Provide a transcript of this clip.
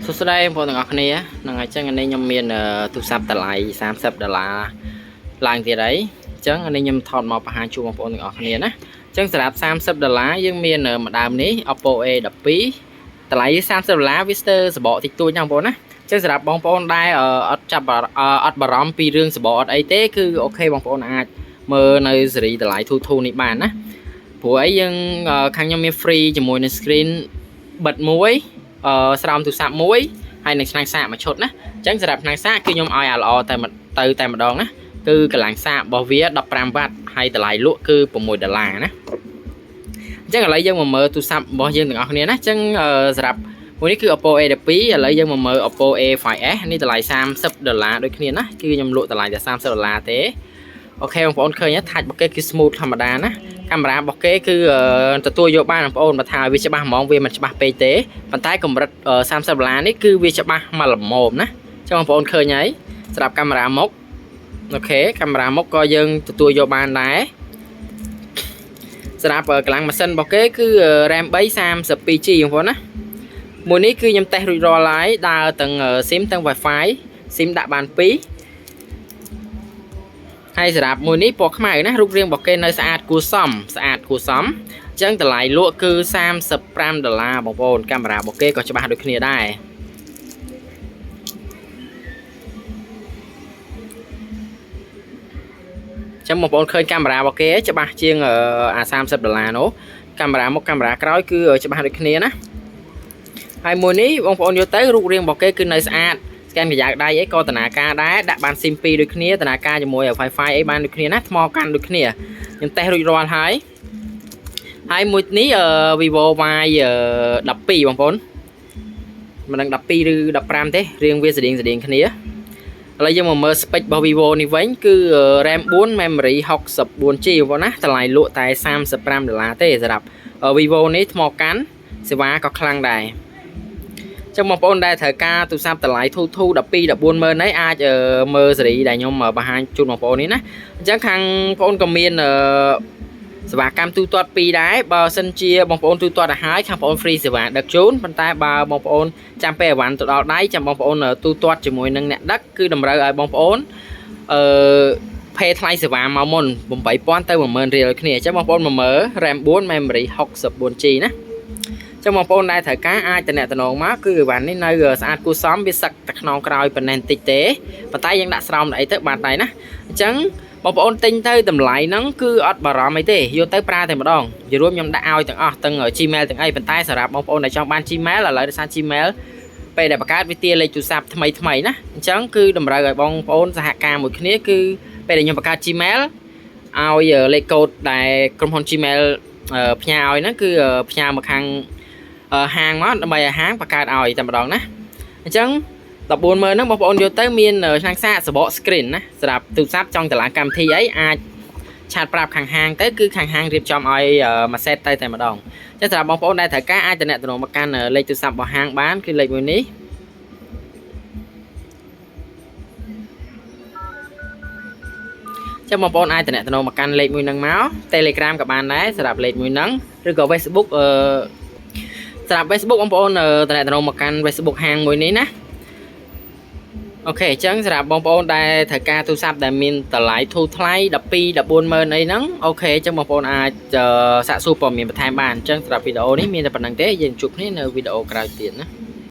សួស្តីបងប្អូនទាំងអស់គ្នាហ្នឹងហើយចឹងនេះខ្ញុំមានទូរស័ព្ទតម្លៃ$30ឡើងទៀតហើយចឹងនេះខ្ញុំថតមកបង្ហាញជូនបងប្អូនទាំងអស់គ្នាណាចឹងសម្រាប់$30យើងមានម្ដងនេះ Oppo A12 តម្លៃ$30វាស្ទើរសបកតិចតួចណាបងប្អូនណាចឹងសម្រាប់បងប្អូនដែលអត់បារម្ភពីរឿងសបកអត់អីទេគឺអូខេបងប្អូនអាចមើលនៅសេរីតម្លៃធូរនេះបានណាព្រោះអីយើងខាងខ្ញុំមាន free ជាមួយនឹង screen បិទមួយស្រោមទូរស័ព្ទមួយហើយនឹងឆ្នាំងសាកមួយឈុតណាអញ្ចឹងសម្រាប់ឆ្នាំងសាកគឺខ្ញុំឲ្យអាល្អតែម្ដងណាគឺកម្លាំងសាករបស់វា15វ៉ាត់ហើយតម្លៃលក់គឺ$6ណាអញ្ចឹងឥឡូវយើងមកមើលទូរស័ព្ទរបស់យើងទាំងអស់គ្នាណាអញ្ចឹងសម្រាប់មួយនេះគឺ Oppo A12 ឥឡូវយើងមកមើល Oppo A5s នេះតម្លៃ$30ដូចគ្នាណាគឺខ្ញុំលក់តម្លៃតែ$30ទេអូខេបងប្អូនឃើញថាច់របស់គេគឺ smooth ធម្មតាណាកាមេរ៉ារបស់គេគឺទទួលយកបានបងប្អូនបើថាវាច្បាស់ហ្មងវាមិនច្បាស់ពេកទេប៉ុន្តែកម្រិត$30នេះគឺវាច្បាស់មកល្មមណាចឹងបងប្អូនឃើញហើយសម្រាប់កាមេរ៉ាមុខអូខេកាមេរ៉ាមុខក៏យើងទទួលយកបានដែរសម្រាប់កម្លាំងម៉ាស៊ីនរបស់គេគឺ RAM 3 32GB បងប្អូនណាមួយនេះគឺខ្ញុំតេស្តរួចរាល់ហើយដើរទាំង SIM ទាំង Wi-Fi SIM ដាក់បាន2ហើយសម្រាប់មួយនេះពណ៌ខ្មៅណារូបរាងរបស់គេនៅស្អាតគួរសមអញ្ចឹងតម្លៃលក់គឺ$35បងប្អូនកាមេរ៉ារបស់គេក៏ច្បាស់ដូចគ្នាដែរចឹងបងប្អូនឃើញកាមេរ៉ារបស់គេច្បាស់ជាងអា$30នោះកាមេរ៉ាមុខកាមេរ៉ាក្រោយគឺច្បាស់ដូចគ្នាណាហើយមួយនេះបងប្អូនយកទៅរូបរាងរបស់គេគឺនៅស្អាតស្កែនកាយ៉ាដៃអីក៏ដំណើរការដែរដាក់បាន SIM 2ដូចគ្នាដំណើរការជាមួយ Wi-Fi អីបានដូចគ្នាណាថ្មកាន់ដូចគ្នាខ្ញុំតេស្តរួចរាល់ហើយមួយនេះVivo Y12 បងប្អូនមិនដឹង12ឬ15ទេរៀងវាស្តៀងគ្នាឥឡូវយើងមកមើល spec របស់ Vivo នេះវិញគឺ RAM 4 memory 64GB បងប្អូនណាតម្លៃលក់តែ$35ទេសម្រាប់ Vivo នេះថ្មកាន់សេវាក៏ខ្លាំងដែរចឹងបងប្អូនដែលត្រូវការទូរស័ព្ទតម្លៃធូរ12-14ម៉ឺននេះអាចមើលសេរីដែលខ្ញុំបង្ហាញជូនបងប្អូននេះណាអញ្ចឹងខាងបងប្អូនក៏មានសេវាកម្មទូទាត់2ដែរបើសិនជាបងប្អូនទូទាត់ទៅហើយខាងបងប្អូន free សេវាដឹកជូនប៉ុន្តែបើបងប្អូនចាំពេលអីវ៉ាន់ទៅដល់ដៃចាំបងប្អូនទូទាត់ជាមួយនឹងអ្នកដឹកគឺតម្រូវឲ្យបងប្អូនផេថ្លៃសេវាមកមុន$8,000ទៅ$10,000រៀលគ្នាអញ្ចឹងបងប្អូនមកមើល RAM 4 memory 64GB ណាចឹងបងប្អូនដែលត្រូវការអាចតំណមកគឺអីវ៉ាន់នេះនៅស្អាតគួរសមវាសឹកតែខ្នងក្រោយប៉ុណ្ណេះបន្តិចទេប៉ុន្តែយើងដាក់ស្រោមអីទៅបានដែរណាអញ្ចឹងបងប្អូនទិញទៅតម្លៃហ្នឹងគឺអត់បារម្ភអីទេយកទៅប្រើតែម្ដងយរួមខ្ញុំដាក់ឲ្យទាំងអស់ទាំង Gmail ទាំងអីប៉ុន្តែសម្រាប់បងប្អូនដែលចង់បាន Gmail ឥឡូវដោយសារ Gmail ពេលដែលបង្កើតវាទាលេខទូរស័ព្ទថ្មីណាអញ្ចឹងគឺតម្រូវឲ្យបងប្អូនសហការមួយគ្នាគឺពេលដែលខ្ញុំបង្កើត Gmail ឲ្យលេខកូដដែលក្រុមហ៊ុន Gmail ផ្ញើឲ្យហ្នឹងគឺផ្ញើមកខាងហាងមកដើម្បីឲ្យហាងបង្កើតឲ្យតែម្ដងណាអញ្ចឹង14ម៉ឺនហ្នឹងបងប្អូនយកទៅមានឆ្នាំងសាកសបក screen ណាសម្រាប់ទូរស័ព្ទចង់តម្លើងកម្មវិធីអីអាចឆាតប្រាប់ខាងហាងទៅគឺខាងហាងរៀបចំឲ្យមួយ set ទៅតែម្ដងអញ្ចឹងសម្រាប់បងប្អូនដែលត្រូវការអាចតំណមកកាន់លេខទូរស័ព្ទរបស់ហាងបានគឺលេខមួយនេះចាំបងប្អូនអាចតំណមកកាន់លេខមួយហ្នឹងមក Telegram ក៏បានដែរសម្រាប់លេខមួយហ្នឹងឬក៏ Facebook សម្រាប់ Facebook បងប្អូនតំណមកកាន់ Facebook ហាងមួយនេះណាអូខេអញ្ចឹងសម្រាប់បងប្អូនដែលត្រូវការទូរស័ព្ទដែលមានតម្លៃធូរថ្លៃ12-14ម៉ឺនអីហ្នឹងអូខេអញ្ចឹងបងប្អូនអាចសាកសួរព័ត៌មានបន្ថែមបានអញ្ចឹងសម្រាប់វីដេអូនេះមានតែប៉ុណ្្នឹងទេយើងជួបគ្នានៅវីដេអូក្រោយទៀតណា